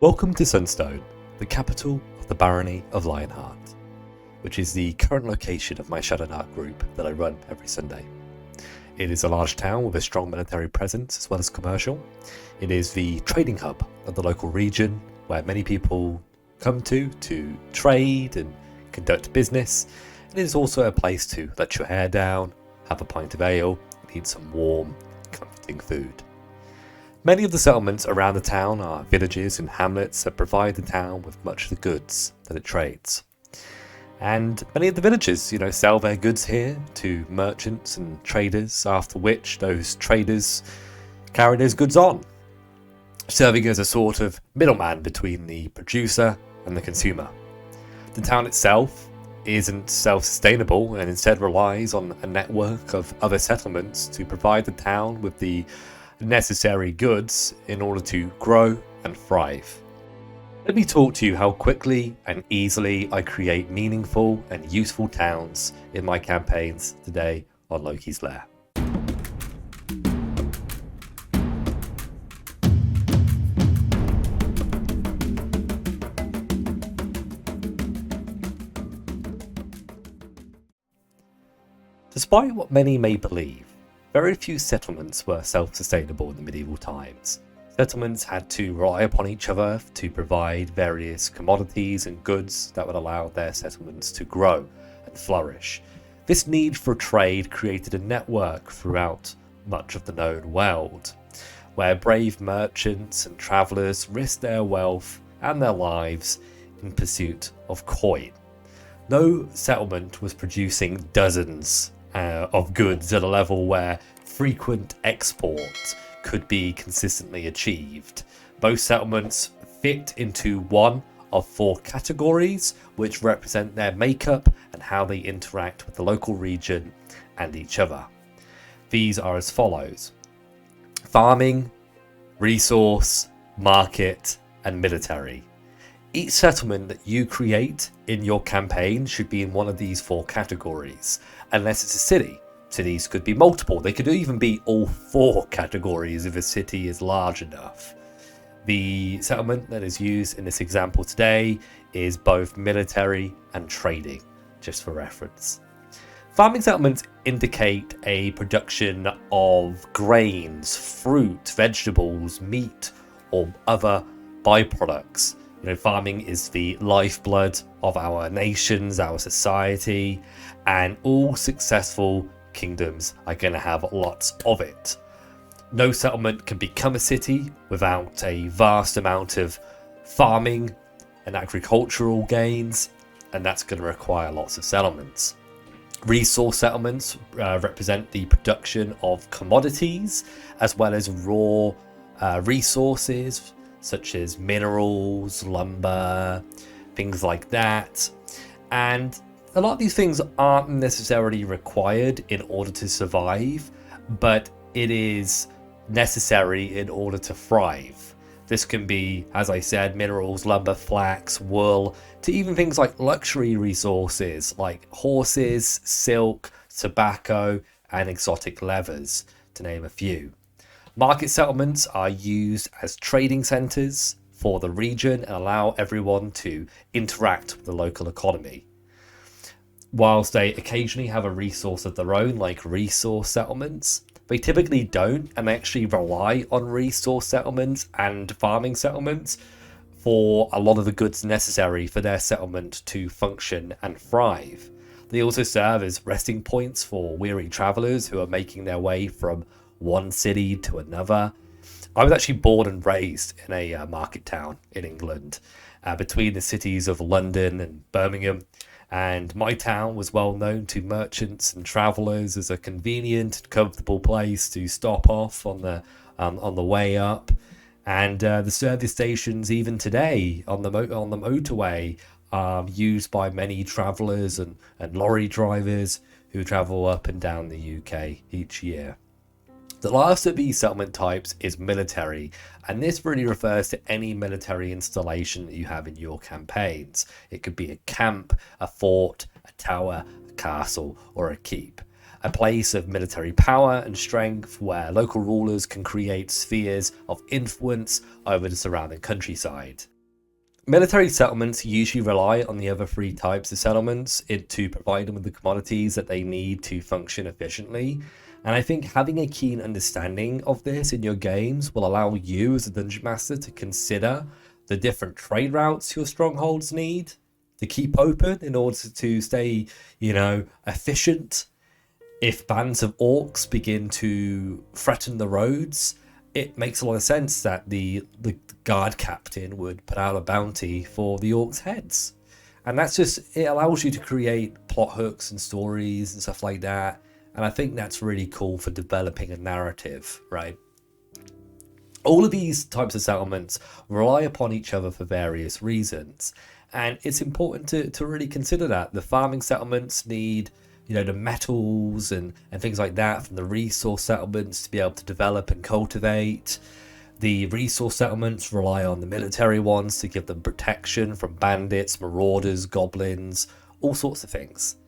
Welcome to Sunstone, the capital of the Barony of Lionheart, which is the current location of my Shadow Dark group that I run every Sunday. It is a large town with a strong military presence as well as commercial. It is the trading hub of the local region where many people come to trade and conduct business. It is also a place to let your hair down, have a pint of ale, and eat some warm, comforting food. Many of the settlements around the town are villages and hamlets that provide the town with much of the goods that it trades. And many of the villages, sell their goods here to merchants and traders, after which those traders carry those goods on, serving as a sort of middleman between the producer and the consumer. The town itself isn't self-sustainable and instead relies on a network of other settlements to provide the town with the necessary goods in order to grow and thrive. Let me talk to you how quickly and easily I create meaningful and useful towns in my campaigns today on Loki's Lair. Despite what many may believe, very few settlements were self-sustainable in the medieval times. Settlements had to rely upon each other to provide various commodities and goods that would allow their settlements to grow and flourish. This need for trade created a network throughout much of the known world, where brave merchants and travellers risked their wealth and their lives in pursuit of coin. No settlement was producing dozens of goods at a level where frequent export could be consistently achieved. Most settlements fit into one of four categories, which represent their makeup and how they interact with the local region and each other. These are as follows: farming, resource, market, and military. Each settlement that you create in your campaign should be in one of these four categories, unless it's a city. Cities could be multiple. They could even be all four categories if a city is large enough. The settlement that is used in this example today is both military and trading, just for reference. Farming settlements indicate a production of grains, fruit, vegetables, meat, or other byproducts. Farming is the lifeblood of our nations, our society, and all successful kingdoms are going to have lots of it. No settlement can become a city without a vast amount of farming and agricultural gains, and that's going to require lots of settlements. Resource settlements represent the production of commodities as well as raw resources such as minerals, lumber, things like that. And a lot of these things aren't necessarily required in order to survive, but it is necessary in order to thrive. This can be, as I said, minerals, lumber, flax, wool, to even things like luxury resources like horses, silk, tobacco, and exotic leathers, to name a few. Market settlements are used as trading centres for the region and allow everyone to interact with the local economy. Whilst they occasionally have a resource of their own, like resource settlements, they typically don't, and they actually rely on resource settlements and farming settlements for a lot of the goods necessary for their settlement to function and thrive. They also serve as resting points for weary travellers who are making their way from one city to another. I was actually born and raised in a market town in England, between the cities of London and Birmingham, and my town was well known to merchants and travellers as a convenient and comfortable place to stop off on the way up. And the service stations, even today on the motorway, are used by many travellers and lorry drivers who travel up and down the UK each year. The last of these settlement types is military, and this really refers to any military installation that you have in your campaigns. It could be a camp, a fort, a tower, a castle, or a keep. a place of military power and strength where local rulers can create spheres of influence over the surrounding countryside. Military settlements usually rely on the other three types of settlements to provide them with the commodities that they need to function efficiently. And I think having a keen understanding of this in your games will allow you as a dungeon master to consider the different trade routes your strongholds need to keep open in order to stay, efficient. If bands of orcs begin to threaten the roads, it makes a lot of sense that the guard captain would put out a bounty for the orcs' heads. And it allows you to create plot hooks and stories and stuff like that. And I think that's really cool for developing a narrative, right? All of these types of settlements rely upon each other for various reasons. And it's important to really consider that. The farming settlements need the metals and things like that from the resource settlements to be able to develop and cultivate. The resource settlements rely on the military ones to give them protection from bandits, marauders, goblins, all sorts of things.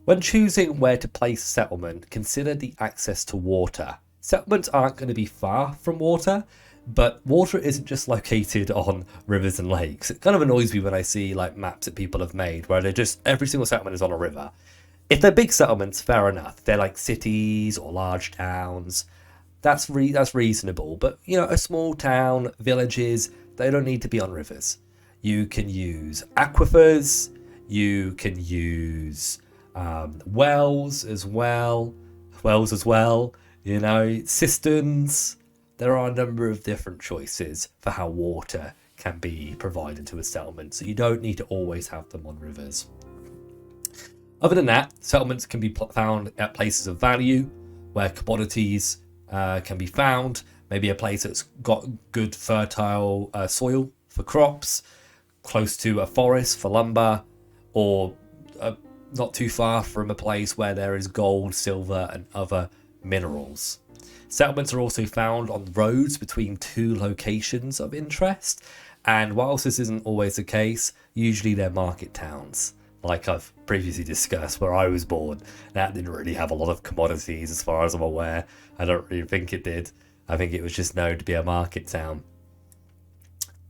When choosing where to place a settlement, consider the access to water. Settlements aren't going to be far from water, but water isn't just located on rivers and lakes. It kind of annoys me when I see maps that people have made where every single settlement is on a river. If they're big settlements, fair enough. They're like cities or large towns. That's reasonable. But a small town, villages, they don't need to be on rivers. You can use aquifers. You can use wells as well. Cisterns. There are a number of different choices for how water can be provided to a settlement, so you don't need to always have them on rivers. Other than that, settlements can be found at places of value where commodities can be found, maybe a place that's got good fertile soil for crops, close to a forest for lumber, or not too far from a place where there is gold, silver, and other minerals. Settlements are also found on roads between two locations of interest, and whilst this isn't always the case, usually they're market towns. Like I've previously discussed, where I was born, that didn't really have a lot of commodities as far as I'm aware. I don't really think it did. I think it was just known to be a market town.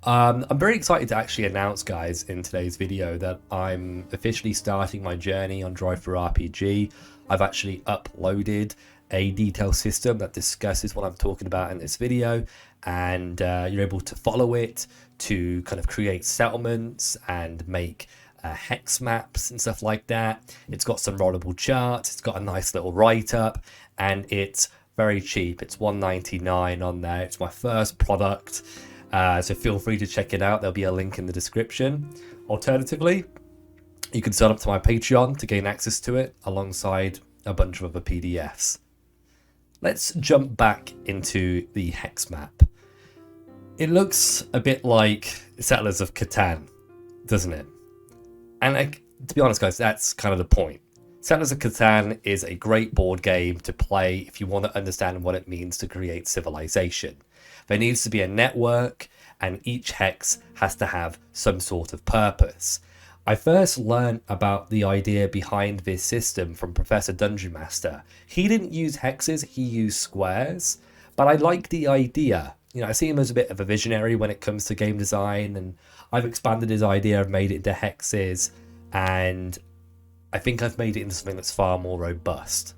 I'm very excited to actually announce, guys, in today's video that I'm officially starting my journey on Drive-Thru-RPG. I've actually uploaded a detailed system that discusses what I'm talking about in this video, and you're able to follow it to kind of create settlements and make hex maps and stuff like that. It's got some rollable charts, it's got a nice little write-up, and it's very cheap. It's $1.99 on there. It's my first product, so feel free to check it out. There'll be a link in the description. Alternatively, you can sign up to my Patreon to gain access to it alongside a bunch of other PDFs. Let's jump back into the hex map. It looks a bit like Settlers of Catan, doesn't it? And to be honest, guys, that's kind of the point. Settlers of Catan is a great board game to play if you want to understand what it means to create civilization. There needs to be a network, and each hex has to have some sort of purpose. I first learned about the idea behind this system from Professor Dungeon Master. He didn't use hexes, he used squares, but I like the idea. I see him as a bit of a visionary when it comes to game design, and I've expanded his idea, I've made it into hexes, and I think I've made it into something that's far more robust.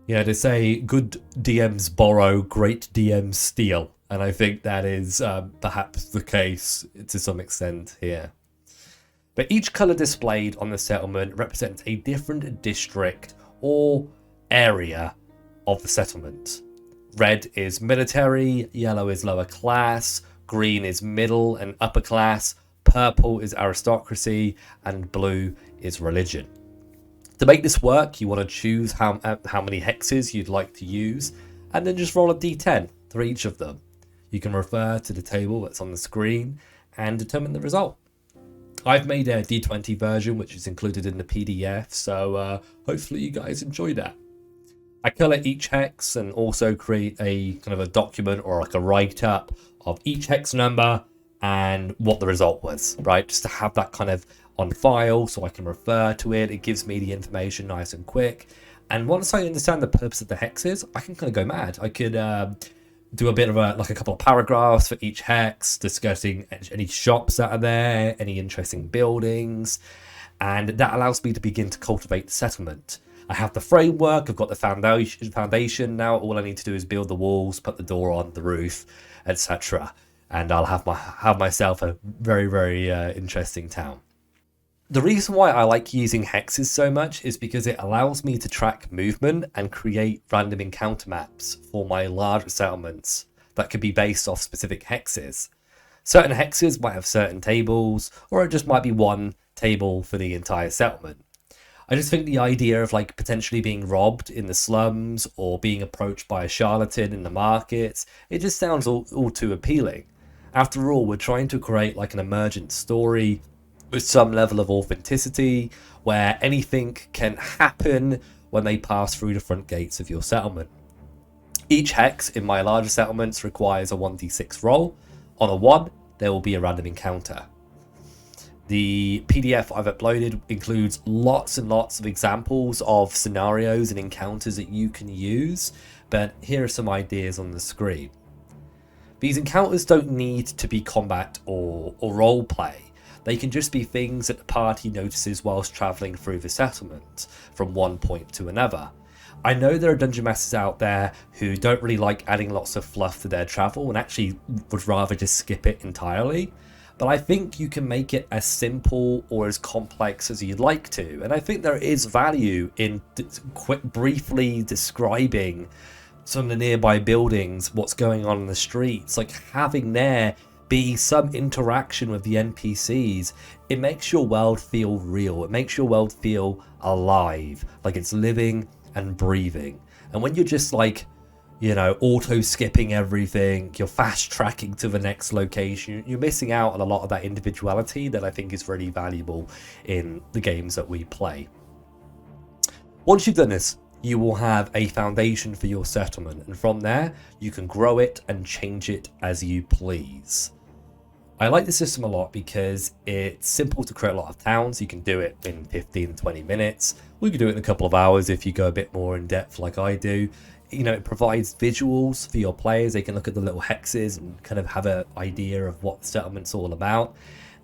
They say good DMs borrow, great DMs steal, and I think that is perhaps the case to some extent here. But each colour displayed on the settlement represents a different district or area of the settlement. Red is military, yellow is lower class, green is middle and upper class, purple is aristocracy, and blue is religion. To make this work, you want to choose how many hexes you'd like to use, and then just roll a d10 for each of them. You can refer to the table that's on the screen and determine the result. I've made a D20 version, which is included in the PDF, so hopefully you guys enjoy that. I colour each hex and also create a kind of a document or like a write-up of each hex number and what the result was, right? Just to have that kind of on file so I can refer to it. It gives me the information nice and quick. And once I understand the purpose of the hexes, I can kind of go mad. I could do a bit of a couple of paragraphs for each hex, discussing any shops that are there, any interesting buildings, and that allows me to begin to cultivate the settlement. I have the framework, I've got the foundation now. All I need to do is build the walls, put the door on, the roof, etc. And I'll have myself a very, very interesting town. The reason why I like using hexes so much is because it allows me to track movement and create random encounter maps for my larger settlements that could be based off specific hexes. Certain hexes might have certain tables, or it just might be one table for the entire settlement. I just think the idea of like potentially being robbed in the slums or being approached by a charlatan in the markets, it just sounds all too appealing. After all, we're trying to create like an emergent story with some level of authenticity where anything can happen when they pass through the front gates of your settlement. Each hex in my larger settlements requires a 1d6 roll. On a 1, there will be a random encounter. The PDF I've uploaded includes lots and lots of examples of scenarios and encounters that you can use, but here are some ideas on the screen. These encounters don't need to be combat or role play. They can just be things that the party notices whilst travelling through the settlement from one point to another. I know there are dungeon masters out there who don't really like adding lots of fluff to their travel and actually would rather just skip it entirely. But I think you can make it as simple or as complex as you'd like to. And I think there is value in briefly describing some of the nearby buildings, what's going on in the streets, like having there be some interaction with the NPCs. It makes your world feel real. It makes your world feel alive, like it's living and breathing. And when you're just like, you know, auto skipping everything, you're fast tracking to the next location, you're missing out on a lot of that individuality that I think is really valuable in the games that we play. Once you've done this, you will have a foundation for your settlement, and from there you can grow it and change it as you please. I like the system a lot because it's simple to create a lot of towns. You can do it in 15-20 minutes. We can do it in a couple of hours if you go a bit more in depth like I do. You know, it provides visuals for your players. They can look at the little hexes and kind of have an idea of what the settlement's all about.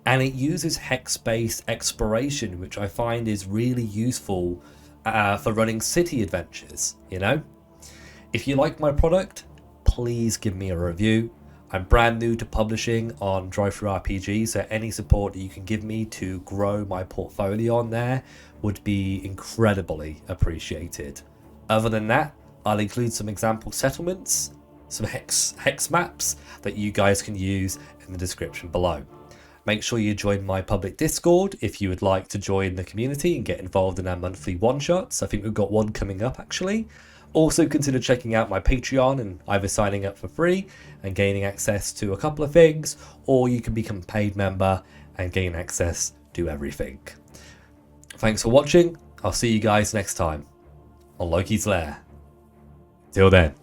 And it uses hex-based exploration, which I find is really useful for running city adventures, you know? If you like my product, please give me a review. I'm brand new to publishing on DriveThruRPG, so any support that you can give me to grow my portfolio on there would be incredibly appreciated. Other than that, I'll include some example settlements, some hex maps that you guys can use in the description below. Make sure you join my public Discord if you would like to join the community and get involved in our monthly one-shots. I think we've got one coming up actually. Also consider checking out my Patreon and either signing up for free and gaining access to a couple of things, or you can become a paid member and gain access to everything. Thanks for watching. I'll see you guys next time on Loki's Lair. Till then.